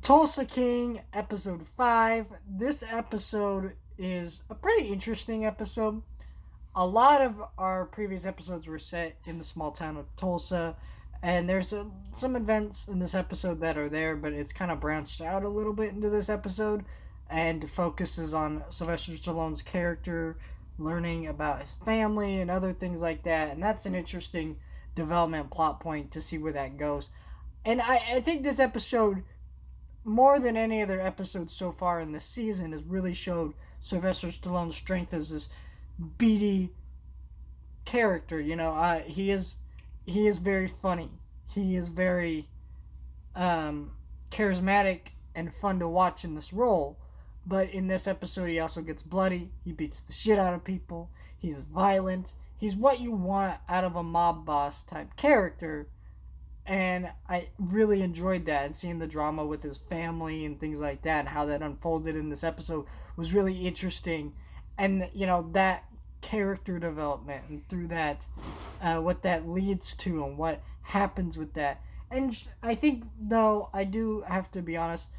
Tulsa King, episode 5. This episode is a pretty interesting episode. A lot of our previous episodes were set in the small town of Tulsa, and there's some events in this episode that are there, but it's kind of branched out a little bit into this episode and focuses on Sylvester Stallone's character, learning about his family and other things like that, and that's an interesting development plot point to see where that goes. And I think this episode more than any other episode so far in this season has really showed Sylvester Stallone's strength as this beady character. He is very funny. He is very charismatic and fun to watch in this role. But in this episode, he also gets bloody. He beats the shit out of people. He's violent. He's what you want out of a mob boss type character, and I really enjoyed that, and seeing the drama with his family and things like that and how that unfolded in this episode was really interesting. And that character development, and through that, what that leads to and what happens with that. And I think, though, I do have to be honest,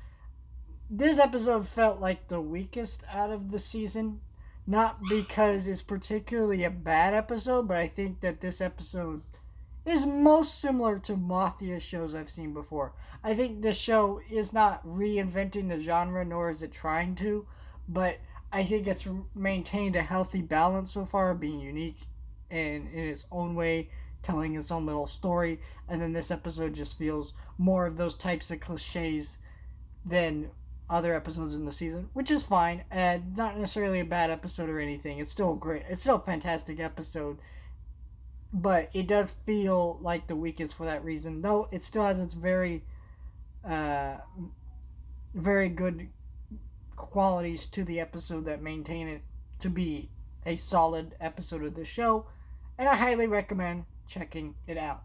this episode felt like the weakest out of the season. Not because it's particularly a bad episode, but I think that this episode is most similar to Mafia shows I've seen before. I think this show is not reinventing the genre, nor is it trying to, but I think it's maintained a healthy balance so far, being unique and in its own way, telling its own little story. And then this episode just feels more of those types of cliches than other episodes in the season, which is fine. And not necessarily a bad episode or anything. It's still great. It's still a fantastic episode, but it does feel like the weakest for that reason. Though it still has its uh, very good qualities to the episode that maintain it to be a solid episode of the show, and I highly recommend checking it out.